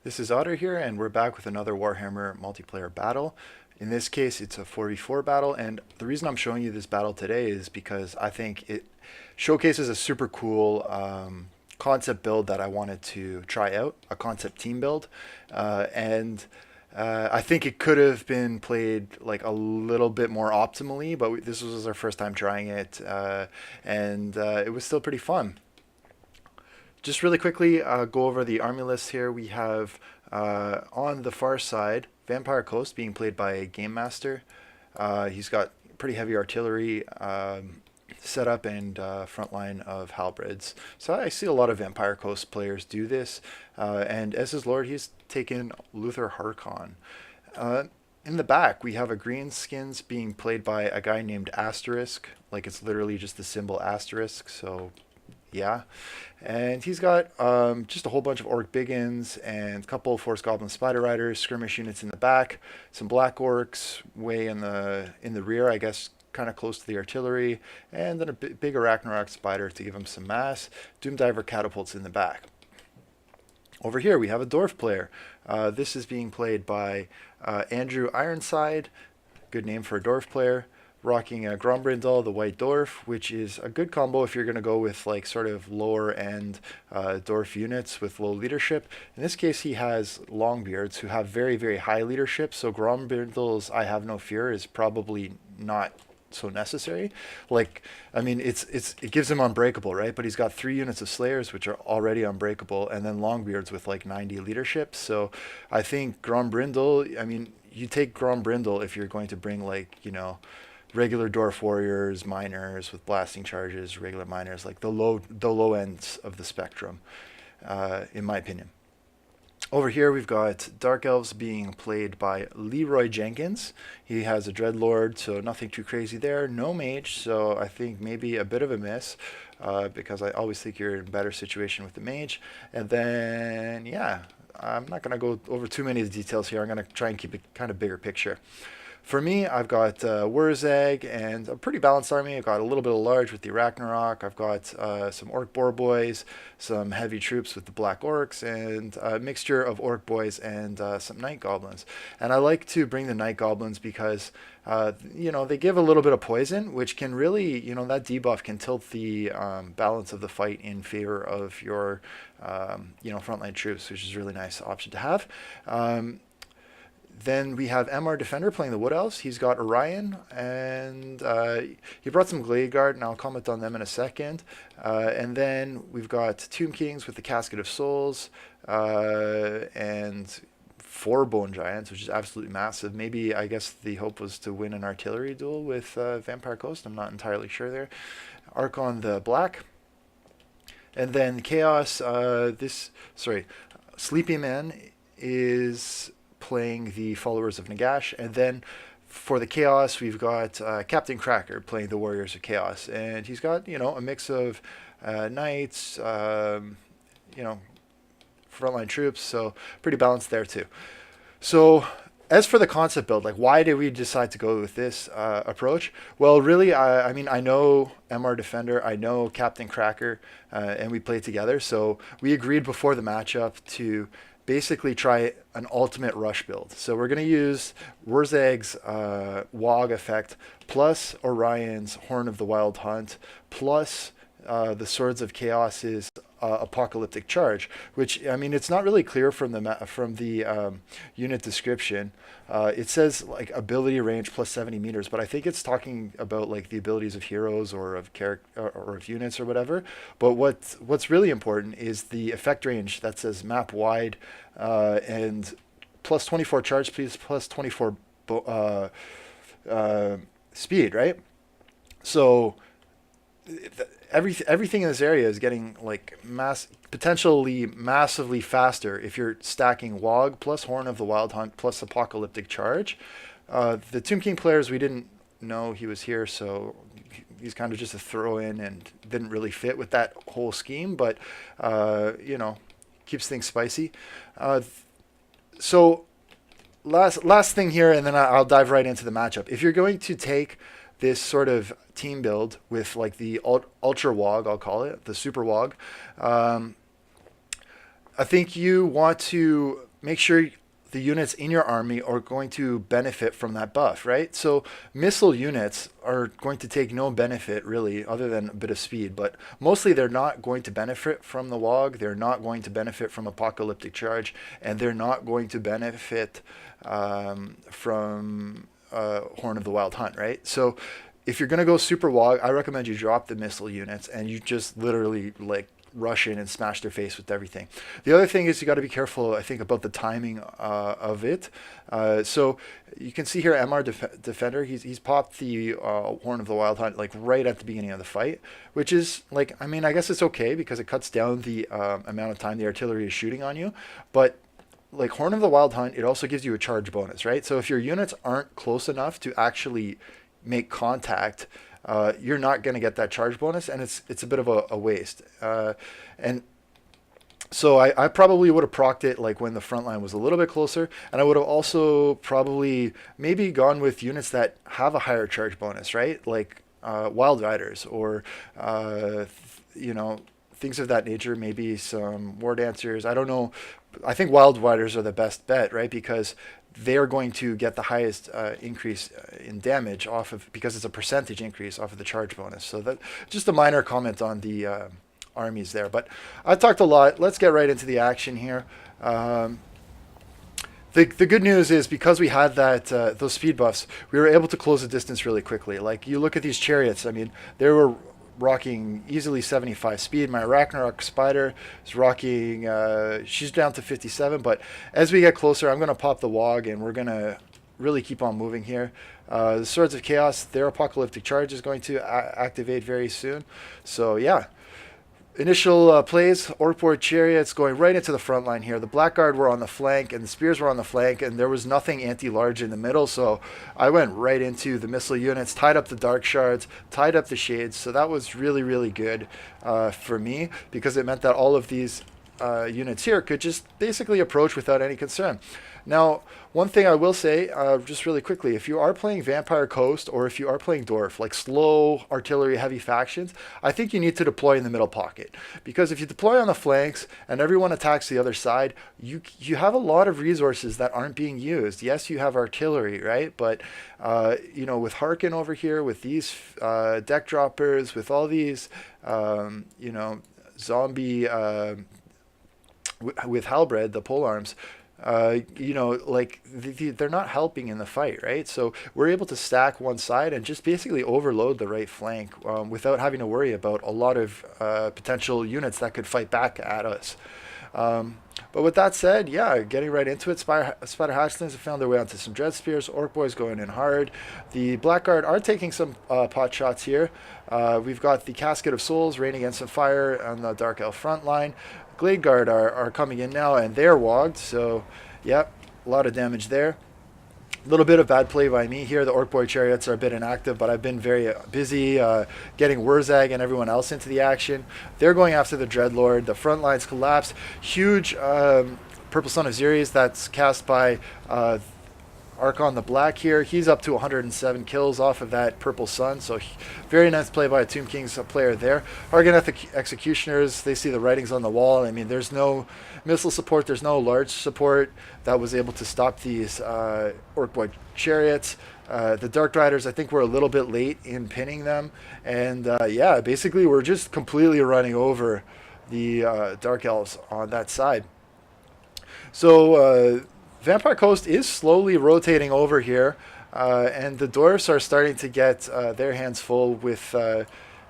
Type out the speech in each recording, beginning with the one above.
This is Otter here, and we're back with another Warhammer multiplayer battle. In this case, it's a 4v4 battle, and the reason I'm showing you this battle today is because I think it showcases a super cool concept build that I wanted to try out, a concept team build, and I think it could have been played like a little bit more optimally, but this was our first time trying it, and it was still pretty fun. Just really quickly, go over the army list here. We have on the far side, Vampire Coast being played by a Game Master. He's got pretty heavy artillery setup and front line of halberds. So I see a lot of Vampire Coast players do this. And as his lord, he's taken Luther Harkon. In the back, we have a Greenskins being played by a guy named Asterisk. Like, it's literally just the symbol asterisk, so yeah. And he's got just a whole bunch of Orc Biggins and a couple of Force Goblin Spider Riders, skirmish units in the back, some Black Orcs way in the rear, I guess, kind of close to the artillery, and then a big Arachnarok Spider to give him some mass. Doomdiver catapults in the back. Over here we have a Dwarf player. This is being played by Andrew Ironside, good name for a Dwarf player, rocking a Grombrindal, the White Dwarf, which is a good combo if you're going to go with like sort of lower end Dwarf units with low leadership. In this case, he has Longbeards who have very, very high leadership, so Grombrindal's I Have No Fear is probably not so necessary. Like, I mean, it gives him unbreakable, right? But he's got 3 units of Slayers which are already unbreakable, and then Longbeards with like 90 leadership. So I think Grombrindal, I mean, you take Grombrindal if you're going to bring, like, you know, regular Dwarf Warriors, Miners with blasting charges, regular Miners, like the low ends of the spectrum, in my opinion. Over here we've got Dark Elves being played by Leroy Jenkins. He has a Dreadlord, so nothing too crazy there. No Mage, so I think maybe a bit of a miss, because I always think you're in a better situation with the Mage. And then, yeah, I'm not going to go over too many of the details here. I'm going to try and keep a kind of bigger picture. For me, I've got Wurzag and a pretty balanced army. I've got a little bit of large with the Ragnarok. I've got some Orc Boar Boys, some heavy troops with the Black Orcs, and a mixture of Orc Boys and some Night Goblins. And I like to bring the Night Goblins because, you know, they give a little bit of poison, which can really, you know, that debuff can tilt the balance of the fight in favor of your, you know, frontline troops, which is a really nice option to have. Then we have MR Defender playing the Wood Elves. He's got Orion, and he brought some Glade Guard, and I'll comment on them in a second. And then we've got Tomb Kings with the Casket of Souls, and 4 Bone Giants, which is absolutely massive. Maybe, I guess the hope was to win an artillery duel with Vampire Coast. I'm not entirely sure there. Archon the Black. And then Chaos, Sleepy Man is playing the Followers of Nagash, and then for the Chaos we've got Captain Cracker playing the Warriors of Chaos, and he's got, you know, a mix of knights, you know, frontline troops, so pretty balanced there too. So as for the concept build, like, why did we decide to go with this approach? Well, really, I mean, I know MR Defender, I know Captain Cracker, and we played together, so we agreed before the matchup to basically try an ultimate rush build. So we're going to use Wurzag's Waagh effect, plus Orion's Horn of the Wild Hunt, plus the Swords of Chaos's Apocolyptic Charge, which, I mean, it's not really clear from the unit description. It says like ability range plus 70 meters, but I think it's talking about like the abilities of heroes or of character or of units or whatever. But what's really important is the effect range that says map wide, and plus 24 charge speed, plus 24 speed, right? So everything in this area is getting like potentially massively faster if you're stacking Waagh plus Horn of the Wild Hunt plus Apocalyptic Charge. The Tomb King players, we didn't know he was here, so he's kind of just a throw in and didn't really fit with that whole scheme, but you know, keeps things spicy. So last thing here, and then I'll dive right into the matchup. If you're going to take this sort of team build with like the Ultra Waagh, I'll call it, the Super Waagh, I think you want to make sure the units in your army are going to benefit from that buff, right? So missile units are going to take no benefit really other than a bit of speed, but mostly they're not going to benefit from the Waagh, they're not going to benefit from Apocalyptic Charge, and they're not going to benefit from Horn of the Wild Hunt, right? So if you're going to go super Waagh, I recommend you drop the missile units and you just literally like rush in and smash their face with everything. The other thing is you got to be careful, I think, about the timing of it. So you can see here MR Defender, he's popped the Horn of the Wild Hunt like right at the beginning of the fight, which is like, I mean, I guess it's okay because it cuts down the amount of time the artillery is shooting on you, but like Horn of the Wild Hunt, it also gives you a charge bonus, right? So if your units aren't close enough to actually make contact, you're not going to get that charge bonus, and it's a bit of a waste. And so I probably would have procced it like when the front line was a little bit closer, and I would have also probably maybe gone with units that have a higher charge bonus, right? Like Wild Riders or you know, things of that nature. Maybe some War Dancers. I don't know. I think Wild Riders are the best bet, right? Because they are going to get the highest increase in damage off of, because it's a percentage increase off of the charge bonus. So that just a minor comment on the armies there. But I talked a lot. Let's get right into the action here. The good news is because we had that those speed buffs, we were able to close the distance really quickly. Like you look at these chariots. I mean, they were rocking easily 75 speed. My Ragnarok Spider is rocking, she's down to 57, but as we get closer, I'm going to pop the Waagh and we're going to really keep on moving here. The Swords of Chaos, their Apocalyptic Charge is going to activate very soon. So yeah. Initial plays, Orkboard Chariots going right into the front line here. The Blackguard were on the flank and the Spears were on the flank, and there was nothing anti-large in the middle, so I went right into the missile units, tied up the Dark Shards, tied up the Shades, so that was really, really good for me because it meant that all of these units here could just basically approach without any concern. Now, one thing I will say, just really quickly, if you are playing Vampire Coast or if you are playing Dwarf, like slow artillery heavy factions, I think you need to deploy in the middle pocket. Because if you deploy on the flanks and everyone attacks the other side, you have a lot of resources that aren't being used. Yes, you have artillery, right? But, you know, with Harkin over here, with these deck droppers, with all these, you know, zombie, with Halberd, the polearms, you know, like they're not helping in the fight, right? So we're able to stack one side and just basically overload the right flank without having to worry about a lot of potential units that could fight back at us. But with that said, yeah, getting right into it, Spider Hatchlings have found their way onto some Dread Spears. Orc Boys going in hard. The Blackguard are taking some pot shots here. We've got the Casket of Souls raining against some fire on the Dark Elf front line. Glade Guard are coming in now, and they're wogged, so yep, a lot of damage there. A little bit of bad play by me here. The Orc Boy Chariots are a bit inactive, but I've been very busy getting Wurzag and everyone else into the action. They're going after the Dreadlord. The front lines collapsed. Huge Purple Son of Xeres that's cast by Archon the Black here. He's up to 107 kills off of that Purple Sun, so very nice play by a Tomb King's player there. Argoneth Executioners, they see the writings on the wall. I mean, there's no missile support, there's no large support that was able to stop these Orc Boy Chariots. The Dark Riders, I think we're a little bit late in pinning them, and yeah, basically we're just completely running over the Dark Elves on that side. So Vampire Coast is slowly rotating over here, and the Dwarfs are starting to get their hands full with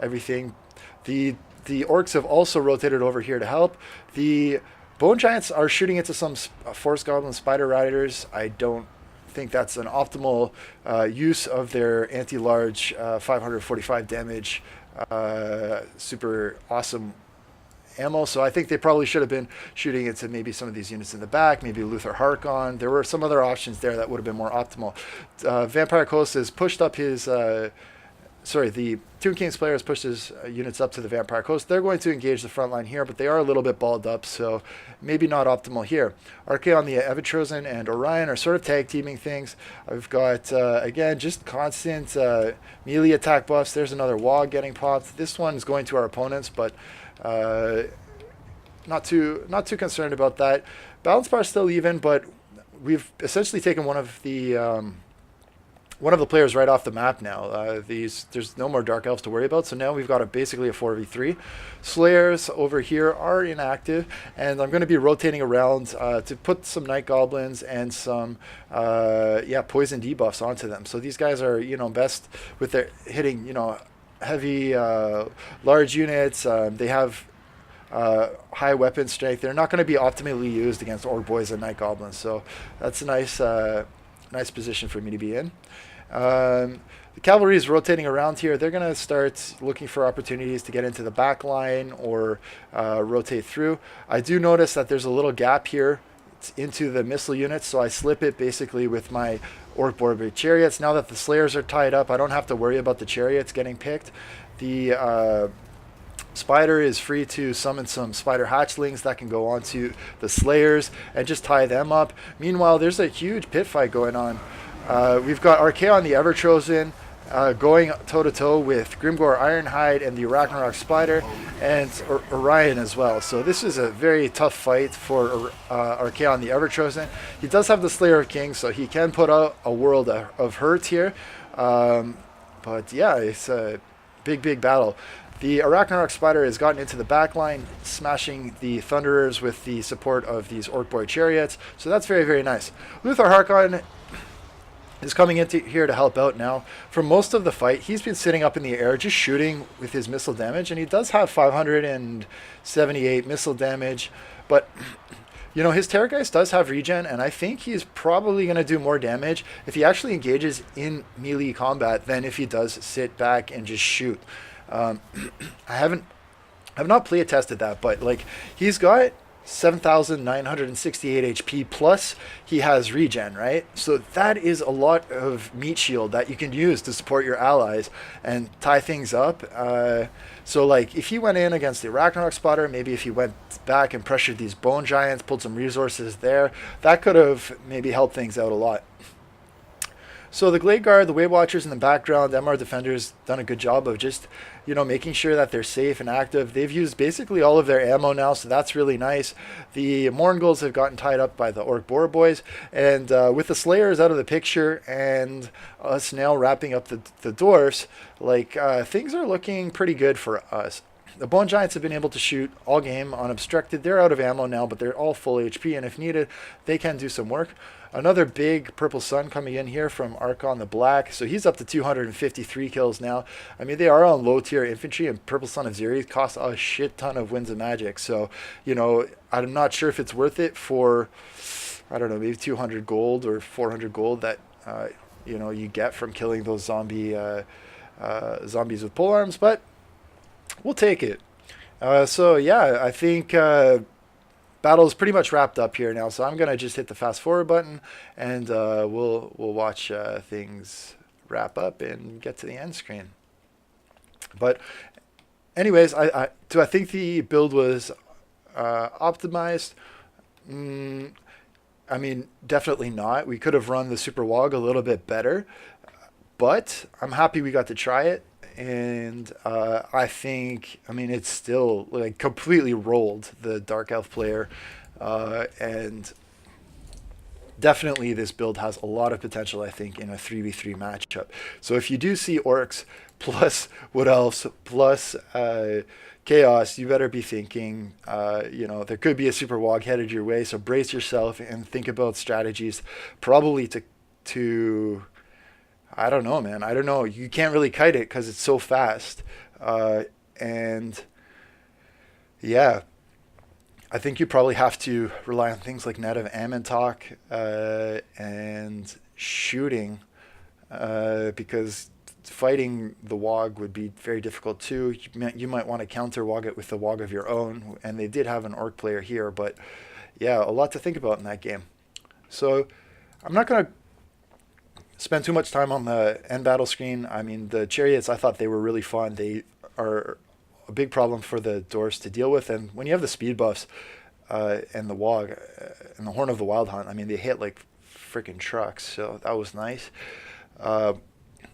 everything. The Orcs have also rotated over here to help. The Bone Giants are shooting into some Force Goblin Spider Riders. I don't think that's an optimal use of their anti-large 545 damage super awesome ammo, so I think they probably should have been shooting into maybe some of these units in the back, maybe Luther Harkon. There were some other options there that would have been more optimal. Vampire Coast has pushed up his the Tomb King's player has pushed his units up to the Vampire Coast. They're going to engage the front line here, but they are a little bit balled up, so maybe not optimal here. Archaon, the Evitrozen, and Orion are sort of tag teaming things. I've got, again, just constant melee attack buffs. There's another Waagh getting popped. This one's going to our opponents, but not too concerned about that. Balance bar still even, but we've essentially taken one of the players right off the map now. There's no more Dark Elves to worry about, so now we've got basically a 4v3. Slayers over here are inactive, and I'm going to be rotating around to put some Night Goblins and some poison debuffs onto them. So these guys are best with their hitting heavy large units. They have high weapon strength. They're not going to be optimally used against Orc Boys and Night Goblins, so that's a nice position for me to be in. The cavalry is rotating around here. They're going to start looking for opportunities to get into the back line or rotate through. I do notice that there's a little gap here into the missile units, so I slip it basically with my Orc Borbid chariots. Now that the Slayers are tied up, I don't have to worry about the chariots getting picked. The Spider is free to summon some Spider hatchlings that can go onto the Slayers and just tie them up. Meanwhile, there's a huge pit fight going on. We've got Archaon the Everchosen going toe-to-toe with Grimgor Ironhide and the Ragnarok Spider and Orion as well. So this is a very tough fight for Archaon the Everchosen. He does have the Slayer of Kings, so he can put out a world of hurt here. But yeah, it's a big battle. The Ragnarok Spider has gotten into the back line, smashing the Thunderers with the support of these Orc Boy chariots. So that's very nice. Luthor Harkon is coming into here to help out now. For most of the fight, he's been sitting up in the air just shooting with his missile damage, and he does have 578 missile damage, but his Terrorgeist does have regen, and I think he's probably going to do more damage if he actually engages in melee combat than if he does sit back and just shoot. I've not play tested that, but he's got 7,968 HP plus he has regen, right? So that is a lot of meat shield that you can use to support your allies and tie things up. So if he went in against the Ragnarok Spotter, maybe if he went back and pressured these Bone Giants, pulled some resources there, that could have maybe helped things out a lot. So the Glade Guard, the Wave Watchers in the background, MR Defenders done a good job of just, making sure that they're safe and active. They've used basically all of their ammo now, so that's really nice. The Morngulls have gotten tied up by the Orc Boar Boys, and with the Slayers out of the picture and us now wrapping up the Dwarfs, things are looking pretty good for us. The Bone Giants have been able to shoot all game unobstructed. They're out of ammo now, but they're all full HP, and if needed, they can do some work. Another big Purple Sun coming in here from Archon the Black. So he's up to 253 kills now. I mean, they are on low tier infantry, and Purple Sun of Xeres costs a shit ton of Winds of Magic. So, I'm not sure if it's worth it for, I don't know, maybe 200 gold or 400 gold that, you get from killing those zombies with polearms, but we'll take it. So yeah, I think battle is pretty much wrapped up here now, so I'm gonna just hit the fast forward button, and we'll watch things wrap up and get to the end screen. But anyways, I think the build was optimized. I mean, definitely not. We could have run the Superwaaaaaaggghhh a little bit better, but I'm happy we got to try it. And I think, it's still completely rolled the Dark Elf player, and definitely this build has a lot of potential, I think, in a 3v3 matchup. So if you do see Orcs plus Wood Elves plus Chaos, you better be thinking, there could be a Superwaaaaggghhh headed your way, so brace yourself and think about strategies probably to I don't know, man. I don't know. You can't really kite it because it's so fast. And yeah, I think you probably have to rely on things like Net of Amantok and shooting because fighting the Waagh would be very difficult too. You might want to counter Waagh it with the Waagh of your own, and they did have an Orc player here, but yeah, a lot to think about in that game. So I'm not going to spend too much time on the end battle screen. I mean, the chariots, I thought they were really fun. They are a big problem for the dwarves to deal with, and when you have the speed buffs and the Waagh and the Horn of the Wild Hunt, I mean, they hit like freaking trucks, so that was nice.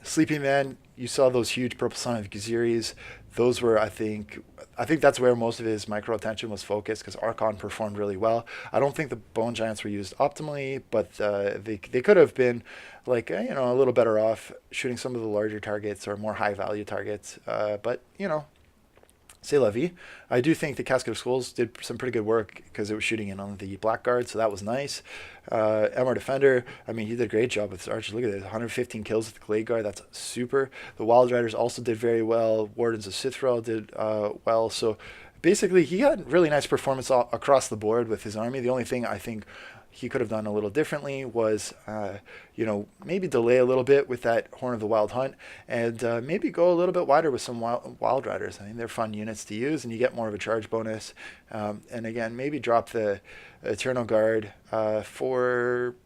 Sleeping Man, you saw those huge Purple Sun of Xeres. those were, I think that's where most of his micro attention was focused because Archon performed really well. I don't think the Bone Giants were used optimally, but they could have been like a little better off shooting some of the larger targets or more high value targets. But c'est la vie. I do think the Casket of Skulls did some pretty good work because it was shooting in on the Blackguard, so that was nice. MR Defender, I mean, he did a great job with his archers. Look at this, 115 kills with the Glade Guard. That's super. The Wild Riders also did very well. Wardens of Sithrall did well. So basically, he had really nice performance across the board with his army. The only thing I think he could have done a little differently was, maybe delay a little bit with that Horn of the Wild Hunt and maybe go a little bit wider with some Wild Riders. I mean, they're fun units to use and you get more of a charge bonus. And again, maybe drop the Eternal Guard for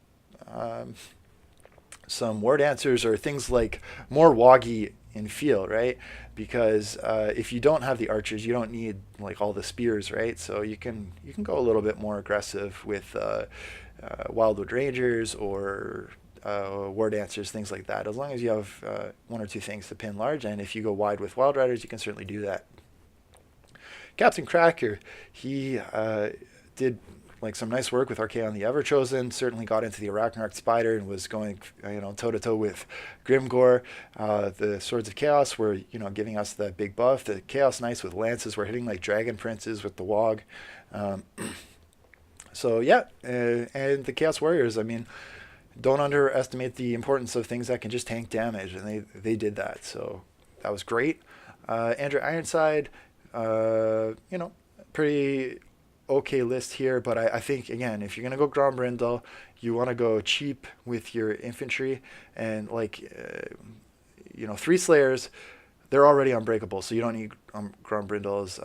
some War Dancers or things like more Woggy in field, right? Because if you don't have the archers, you don't need like all the spears, right? So you can go a little bit more aggressive with Wildwood Rangers or War Dancers, things like that. As long as you have one or two things to pin large, and if you go wide with Wild Riders, you can certainly do that. Captain Cracker, he did like some nice work with Archaon the Everchosen, certainly got into the Arachnarch Spider and was going toe-to-toe with Grimgor. The Swords of Chaos were giving us that big buff. The Chaos Knights with lances were hitting like Dragon Princes with the Waagh. So yeah, and the Chaos Warriors, I mean, don't underestimate the importance of things that can just tank damage, and they did that, so that was great. Andrew Ironside, pretty okay list here, but I think, again, if you're going to go Grombrindle, you want to go cheap with your infantry, and Three Slayers, they're already unbreakable, so you don't need Grombrindle's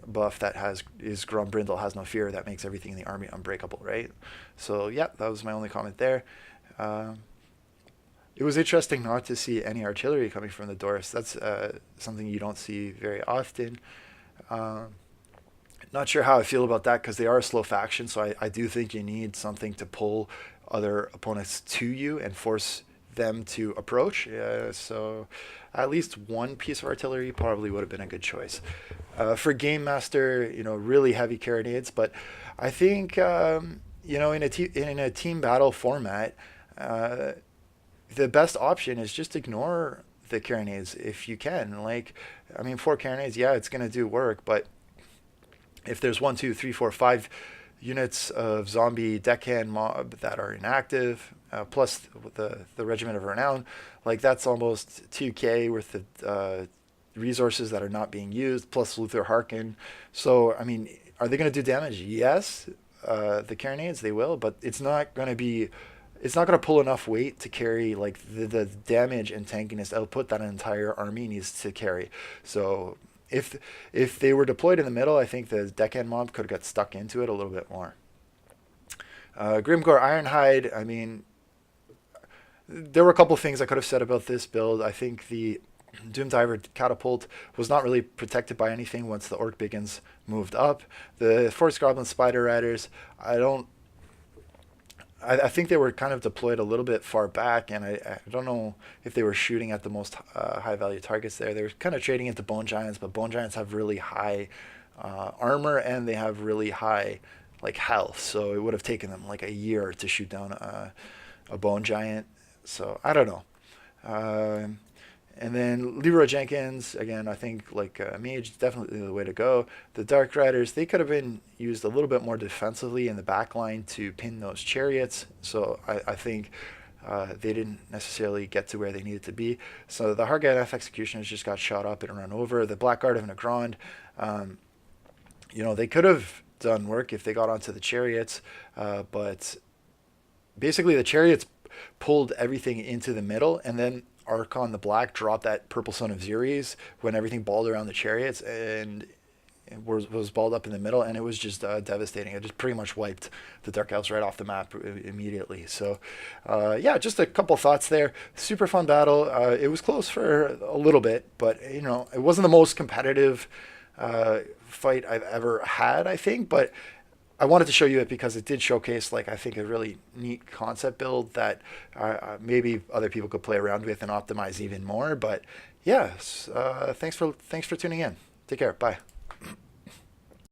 buff that is Grombrindle has no fear, that makes everything in the army unbreakable, right? So yeah, that was my only comment there. It was interesting not to see any artillery coming from the Dwarfs. That's something you don't see very often. Not sure how I feel about that because they are a slow faction, so I do think you need something to pull other opponents to you and force them to approach. So at least one piece of artillery probably would have been a good choice. For Game Master, really heavy carronades, but I think in a team battle format, the best option is just ignore the carronades if you can. 4 carronades, yeah, it's going to do work, but if there's 1, 2, 3, 4, 5 units of zombie deckhand mob that are inactive, plus the Regiment of Renown, that's almost 2k worth of resources that are not being used, plus Luther Harkin. So, I mean, are they going to do damage? Yes, the carronades, they will, but it's not going to pull enough weight to carry the damage and tankiness output that an entire army needs to carry. So if they were deployed in the middle, I think the deckhand mob could have got stuck into it a little bit more. Grimgor Ironhide, I mean, there were a couple things I could have said about this build. I think the Doomdiver Catapult was not really protected by anything once the Orc Biggins moved up. The Forest Goblin Spider Riders, I think they were kind of deployed a little bit far back, and I don't know if they were shooting at the most high-value targets there. They were kind of trading into Bone Giants, but Bone Giants have really high armor, and they have really high health, so it would have taken them a year to shoot down a Bone Giant. So I don't know. And then Leroy Jenkins, again, I think Mage, definitely the way to go. The Dark Riders, they could have been used a little bit more defensively in the back line to pin those chariots. So I think they didn't necessarily get to where they needed to be. So the Hargath Executioners just got shot up and run over. The Blackguard of Nagrand, they could have done work if they got onto the chariots, but basically the chariots pulled everything into the middle, and then Archon the Black dropped that Purple Son of Xeres when everything balled around the chariots, and it was balled up in the middle, and it was just devastating. It just pretty much wiped the Dark Elves right off the map immediately. So yeah, just a couple thoughts there. Super fun battle. It was close for a little bit, but it wasn't the most competitive fight I've ever had, I think, but I wanted to show you it because it did showcase, like, I think a really neat concept build that maybe other people could play around with and optimize even more. But yeah, thanks for tuning in. Take care. Bye.